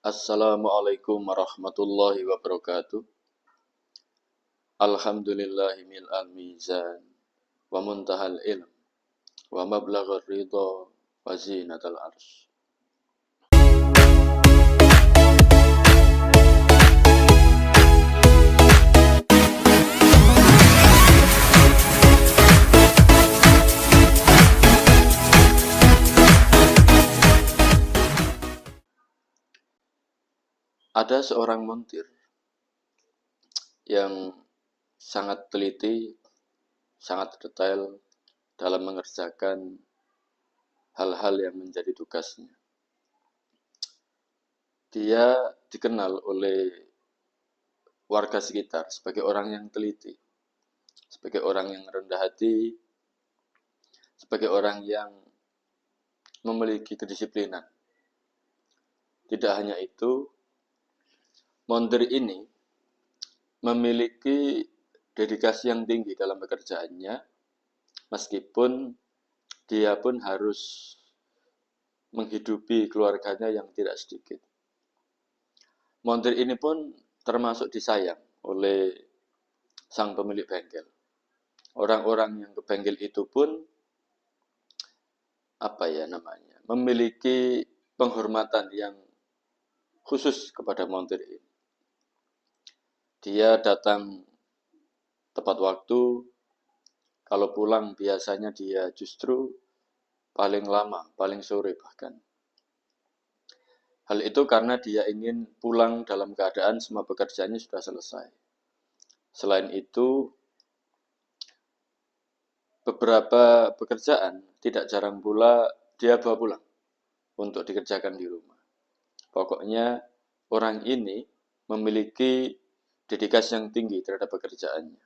Assalamualaikum warahmatullahi wabarakatuh. Alhamdulillahi mil'al mizan wa muntahal ilm wa mablaghar ridha wa zinatal arsh. Ada seorang montir yang sangat teliti, sangat detail dalam mengerjakan hal-hal yang menjadi tugasnya. Dia dikenal oleh warga sekitar sebagai orang yang teliti, sebagai orang yang rendah hati, sebagai orang yang memiliki kedisiplinan. Tidak hanya itu, montir ini memiliki dedikasi yang tinggi dalam pekerjaannya, meskipun dia pun harus menghidupi keluarganya yang tidak sedikit. Montir ini pun termasuk disayang oleh sang pemilik bengkel. Orang-orang yang ke bengkel itu pun memiliki penghormatan yang khusus kepada montir ini. Dia datang tepat waktu, kalau pulang biasanya dia justru paling lama, paling sore bahkan. Hal itu karena dia ingin pulang dalam keadaan semua pekerjaannya sudah selesai. Selain itu, beberapa pekerjaan tidak jarang pula dia bawa pulang untuk dikerjakan di rumah. Pokoknya orang ini memiliki dedikasi yang tinggi terhadap pekerjaannya.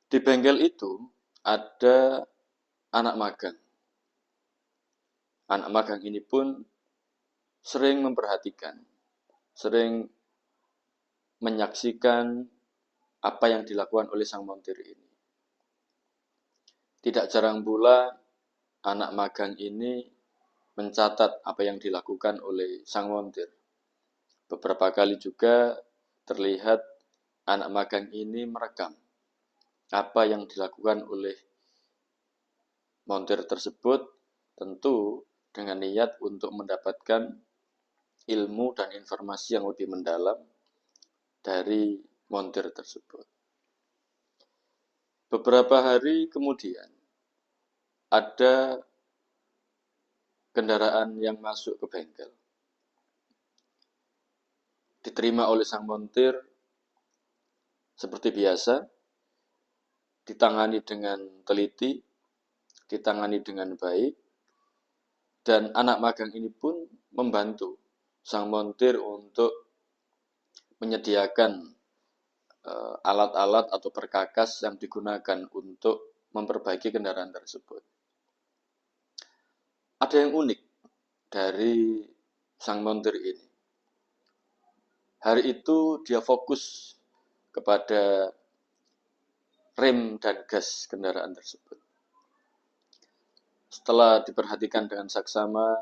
Di bengkel itu ada anak magang. Anak magang ini pun sering memperhatikan, sering menyaksikan apa yang dilakukan oleh sang montir ini. Tidak jarang pula anak magang ini mencatat apa yang dilakukan oleh sang montir. Beberapa kali juga terlihat anak magang ini merekam apa yang dilakukan oleh montir tersebut, tentu dengan niat untuk mendapatkan ilmu dan informasi yang lebih mendalam dari montir tersebut. Beberapa hari kemudian, ada kendaraan yang masuk ke bengkel. Diterima oleh sang montir seperti biasa, ditangani dengan teliti, ditangani dengan baik, dan anak magang ini pun membantu sang montir untuk menyediakan alat-alat atau perkakas yang digunakan untuk memperbaiki kendaraan tersebut. Ada yang unik dari sang montir ini. Hari itu dia fokus kepada rem dan gas kendaraan tersebut. Setelah diperhatikan dengan saksama,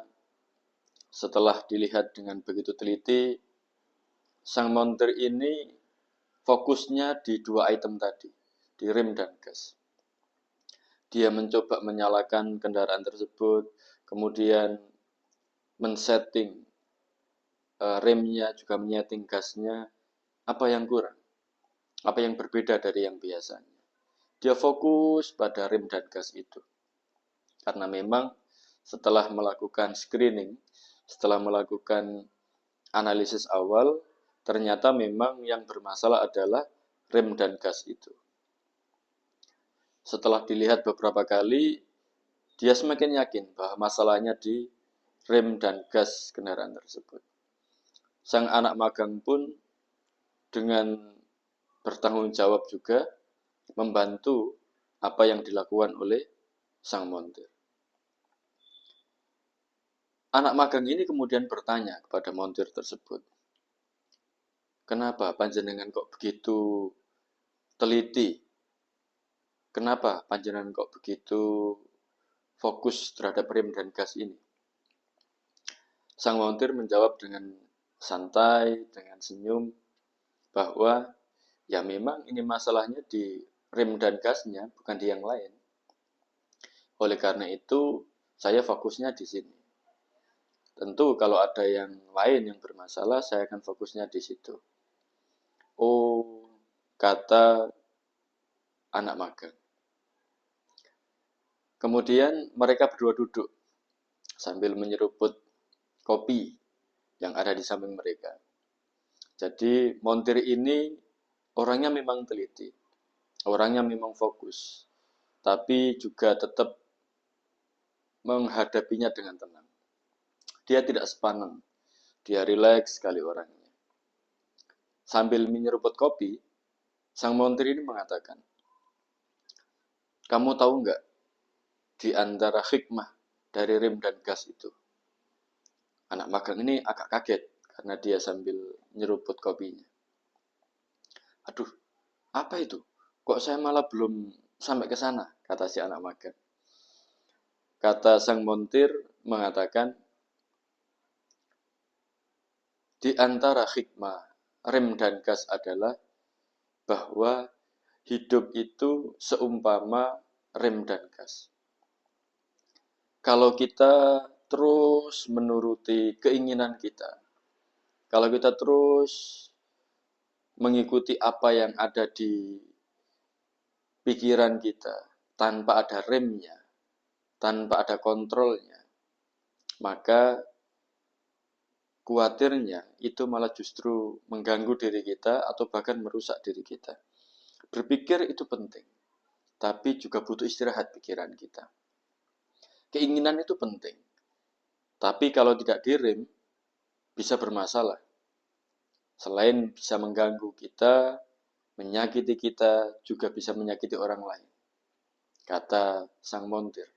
setelah dilihat dengan begitu teliti, sang montir ini fokusnya di dua item tadi, di rem dan gas. Dia mencoba menyalakan kendaraan tersebut, kemudian men-setting remnya, juga menyeting gasnya, apa yang kurang, apa yang berbeda dari yang biasanya. Dia fokus pada rem dan gas itu. Karena memang setelah melakukan screening, setelah melakukan analisis awal, ternyata memang yang bermasalah adalah rem dan gas itu. Setelah dilihat beberapa kali, dia semakin yakin bahwa masalahnya di rem dan gas kendaraan tersebut. Sang anak magang pun dengan bertanggung jawab juga membantu apa yang dilakukan oleh sang montir. Anak magang ini kemudian bertanya kepada montir tersebut, "Kenapa panjenengan kok begitu teliti? Kenapa panjenengan kok begitu fokus terhadap rem dan gas ini?" Sang montir menjawab dengan santai, dengan senyum, bahwa ya memang ini masalahnya di rem dan gasnya, bukan di yang lain. Oleh karena itu, saya fokusnya di sini. Tentu kalau ada yang lain yang bermasalah, saya akan fokusnya di situ. Oh, kata anak magang. Kemudian mereka berdua duduk sambil menyeruput kopi yang ada di samping mereka. Jadi montir ini orangnya memang teliti, orangnya memang fokus, tapi juga tetap menghadapinya dengan tenang. Dia tidak sepaneng, dia rileks sekali orangnya. Sambil menyeruput kopi, sang montir ini mengatakan, kamu tahu nggak di antara hikmah dari rem dan gas itu? Anak magang ini agak kaget karena dia sambil nyeruput kopinya. Aduh, apa itu? Kok saya malah belum sampai ke sana, kata si anak magang. Kata sang montir mengatakan, di antara hikmah rem dan gas adalah bahwa hidup itu seumpama rem dan gas. Kalau kita terus menuruti keinginan kita, kalau kita terus mengikuti apa yang ada di pikiran kita tanpa ada remnya, tanpa ada kontrolnya, maka khawatirnya itu malah justru mengganggu diri kita atau bahkan merusak diri kita. Berpikir itu penting, tapi juga butuh istirahat pikiran kita. Keinginan itu penting, tapi kalau tidak direm, bisa bermasalah. Selain bisa mengganggu kita, menyakiti kita, juga bisa menyakiti orang lain, kata sang montir.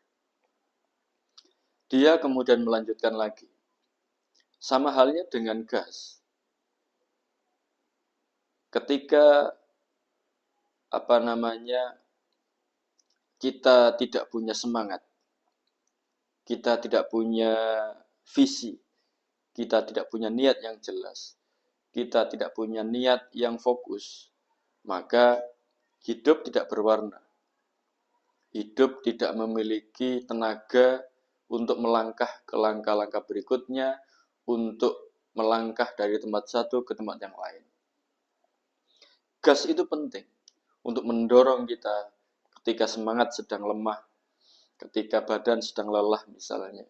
Dia kemudian melanjutkan lagi. Sama halnya dengan gas. Ketika kita tidak punya semangat, kita tidak punya visi, kita tidak punya niat yang jelas, kita tidak punya niat yang fokus, maka hidup tidak berwarna. Hidup tidak memiliki tenaga untuk melangkah ke langkah-langkah berikutnya, untuk melangkah dari tempat satu ke tempat yang lain. Gas itu penting untuk mendorong kita ketika semangat sedang lemah, ketika badan sedang lelah misalnya,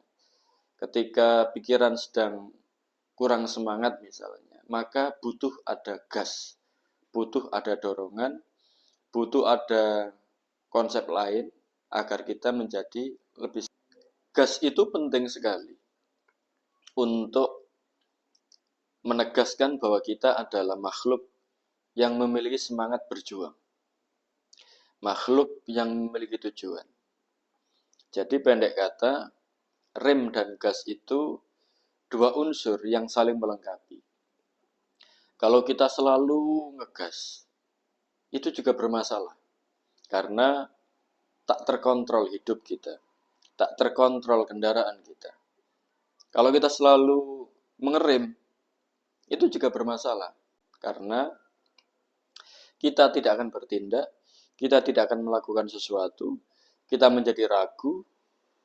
ketika pikiran sedang kurang semangat misalnya, maka butuh ada gas, butuh ada dorongan, butuh ada konsep lain agar kita menjadi lebih. Gas itu penting sekali untuk menegaskan bahwa kita adalah makhluk yang memiliki semangat berjuang, makhluk yang memiliki tujuan. Jadi pendek kata, rem dan gas itu dua unsur yang saling melengkapi. Kalau kita selalu ngegas, itu juga bermasalah. Karena tak terkontrol hidup kita, tak terkontrol kendaraan kita. Kalau kita selalu mengerem, itu juga bermasalah. Karena kita tidak akan bertindak, kita tidak akan melakukan sesuatu, kita menjadi ragu,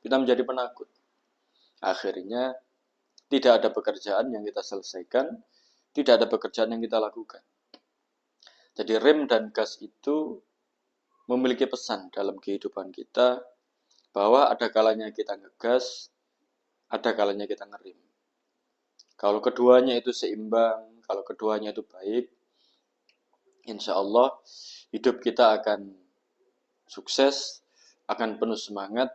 kita menjadi penakut. Akhirnya tidak ada pekerjaan yang kita selesaikan, tidak ada pekerjaan yang kita lakukan. Jadi rem dan gas itu memiliki pesan dalam kehidupan kita bahwa ada kalanya kita ngegas, ada kalanya kita ngerem. Kalau keduanya itu seimbang, kalau keduanya itu baik, insya Allah hidup kita akan sukses, akan penuh semangat,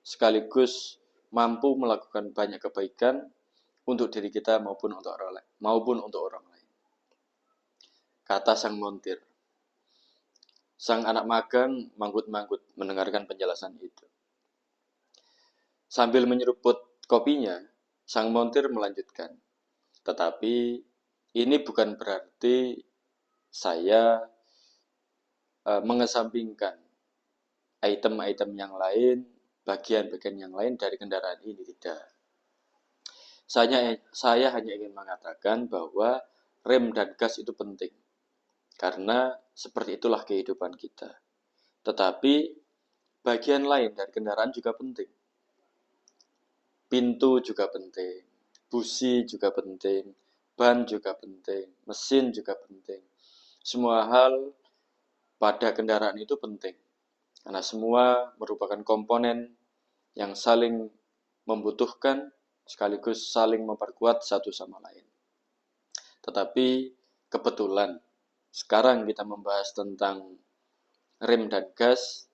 sekaligus mampu melakukan banyak kebaikan untuk diri kita maupun untuk orang lain. Kata sang montir. Sang anak magang manggut-manggut mendengarkan penjelasan itu. Sambil menyeruput kopinya, sang montir melanjutkan. Tetapi ini bukan berarti saya mengesampingkan item-item yang lain, bagian-bagian yang lain dari kendaraan ini, tidak. Saya hanya ingin mengatakan bahwa rem dan gas itu penting. Karena seperti itulah kehidupan kita. Tetapi bagian lain dari kendaraan juga penting. Pintu juga penting, busi juga penting, ban juga penting, mesin juga penting. Semua hal pada kendaraan itu penting. Karena semua merupakan komponen yang saling membutuhkan sekaligus saling memperkuat satu sama lain. Tetapi kebetulan sekarang kita membahas tentang rem dan gas,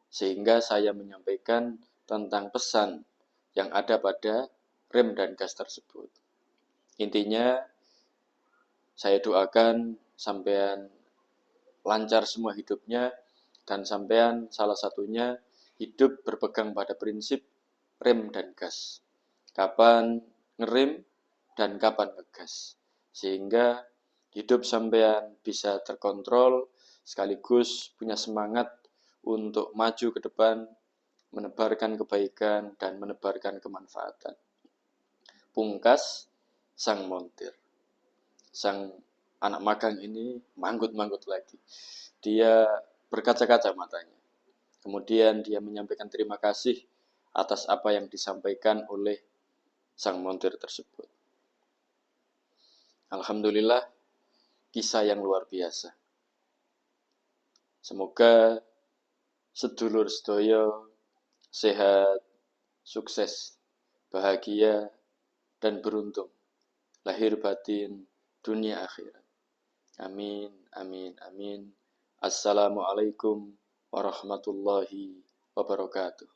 sehingga saya menyampaikan tentang pesan yang ada pada rem dan gas tersebut. Intinya, saya doakan sampean lancar semua hidupnya, dan sampean salah satunya hidup berpegang pada prinsip rem dan gas. Kapan ngerem dan kapan ngegas. Sehingga hidup sampean bisa terkontrol sekaligus punya semangat untuk maju ke depan, menebarkan kebaikan dan menebarkan kemanfaatan. Pungkas sang montir. Sang anak magang ini manggut-manggut lagi. Dia berkaca-kaca matanya. Kemudian dia menyampaikan terima kasih atas apa yang disampaikan oleh sang montir tersebut. Alhamdulillah, kisah yang luar biasa. Semoga sedulur sedoyo sehat, sukses, bahagia, dan beruntung. Lahir batin, dunia akhirat. Amin, amin, amin. Assalamualaikum warahmatullahi wabarakatuh.